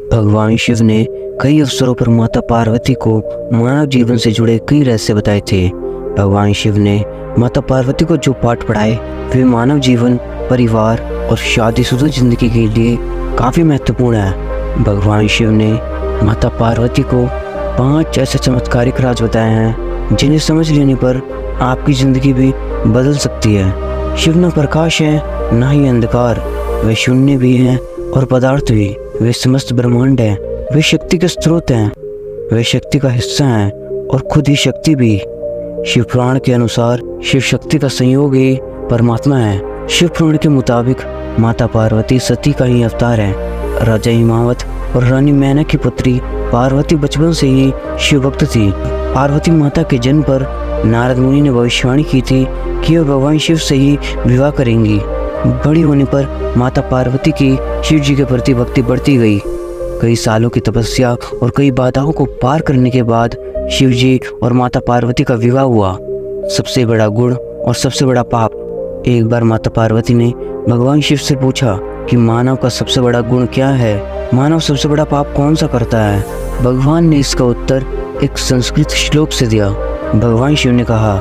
भगवान शिव ने कई अवसरों पर माता पार्वती को मानव जीवन से जुड़े कई रहस्य बताए थे। भगवान शिव ने माता पार्वती को जो पाठ पढ़ाए वे मानव जीवन, परिवार और शादीशुदा जिंदगी के लिए काफ़ी महत्वपूर्ण है। भगवान शिव ने माता पार्वती को 5 ऐसे चमत्कारिक राज बताए हैं जिन्हें समझ लेने पर आपकी ज़िंदगी भी बदल सकती है। शिव न प्रकाश है न ही अंधकार, वे शून्य भी हैं और पदार्थ भी। वे समस्त ब्रह्मांड हैं, वे शक्ति के स्रोत हैं, वे शक्ति का हिस्सा हैं और खुद ही शक्ति भी। शिव पुराण के अनुसार शिव शक्ति का संयोग ही परमात्मा है। शिव पुराण के मुताबिक माता पार्वती सती का ही अवतार है। राजा हिमावत और रानी मैना की पुत्री पार्वती बचपन से ही शिव भक्त थी। पार्वती माता के जन्म पर नारद मुनि ने भविष्यवाणी की थी कि वह भगवान शिव से ही विवाह करेंगी। बड़ी होने पर माता पार्वती की शिव जी के प्रति भक्ति बढ़ती गई। कई सालों की तपस्या और कई बाधाओं को पार करने के बाद शिव जी और माता पार्वती का विवाह हुआ। सबसे बड़ा गुण और सबसे बड़ा पाप। एक बार माता पार्वती ने भगवान शिव से पूछा कि मानव का सबसे बड़ा गुण क्या है, मानव सबसे बड़ा पाप कौन सा करता है। भगवान ने इसका उत्तर एक संस्कृत श्लोक से दिया। भगवान शिव ने कहा,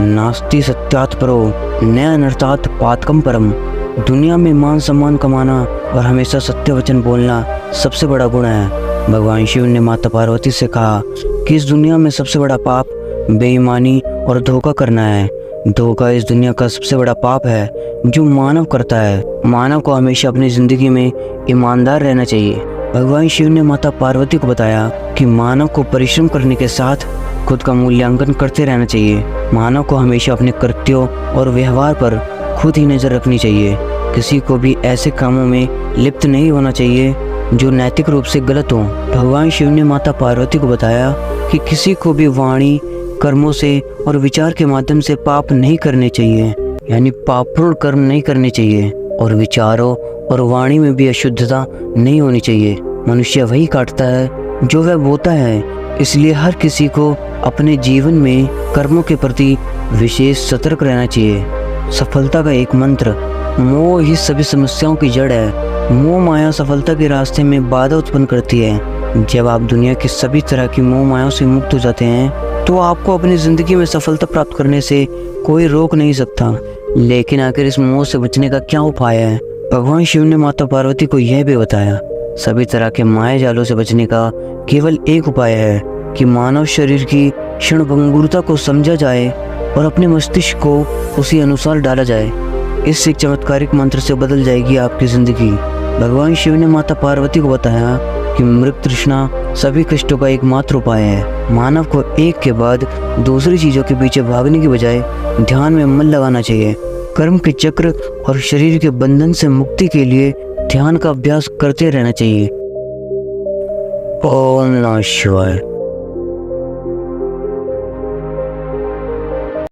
नास्ति सत्यात् परो न अनर्थात् पातकम परम। दुनिया में मान सम्मान कमाना और हमेशा सत्य वचन बोलना सबसे बड़ा गुण है। भगवान शिव ने माता पार्वती से कहा कि इस दुनिया में सबसे बड़ा पाप बेईमानी और धोखा करना है। धोखा इस दुनिया का सबसे बड़ा पाप है जो मानव करता है। मानव को हमेशा अपनी जिंदगी में ईमानदार रहना चाहिए। भगवान शिव ने माता पार्वती को बताया कि मानव को परिश्रम करने के साथ खुद का मूल्यांकन करते रहना चाहिए। मानव को हमेशा अपने कृत्यों और व्यवहार पर खुद ही नज़र रखनी चाहिए। किसी को भी ऐसे कामों में लिप्त नहीं होना चाहिए जो नैतिक रूप से गलत हो। भगवान शिव ने माता पार्वती को बताया कि किसी को भी वाणी, कर्मों से और विचार के माध्यम से पाप नहीं करने चाहिए, यानी पापपूर्ण कर्म नहीं करने चाहिए। और विचारों और वाणी में भी अशुद्धता नहीं होनी चाहिए। मनुष्य वही काटता है जो वह बोता है। इसलिए हर किसी को अपने जीवन में कर्मों के प्रति विशेष सतर्क रहना चाहिए। सफलता का एक मंत्र, मोह ही सभी समस्याओं की जड़ है। मोह माया सफलता के रास्ते में बाधा उत्पन्न करती है। जब आप दुनिया की सभी तरह की मोह माया से मुक्त हो जाते हैं तो आपको अपनी ज़िंदगी में सफलता प्राप्त करने से कोई रोक नहीं सकता। लेकिन आखिर इस मोह से बचने का क्या उपाय है? भगवान शिव ने माता पार्वती को यह भी बताया, सभी तरह के माया जालों से बचने का केवल एक उपाय है कि मानव शरीर की क्षणभंगुरता को समझा जाए और अपने मस्तिष्क को उसी अनुसार डाला जाए। इस एक चमत्कारिक मंत्र से बदल जाएगी आपकी ज़िंदगी। भगवान शिव ने माता पार्वती को बताया कि मृग तृष्णा सभी कष्टों का एकमात्र उपाय है। मानव को एक के बाद दूसरी चीज़ों के पीछे भागने की बजाय ध्यान में मन लगाना चाहिए। कर्म के चक्र और शरीर के बंधन से मुक्ति के लिए ध्यान का अभ्यास करते रहना चाहिए। ओम नमः शिवाय।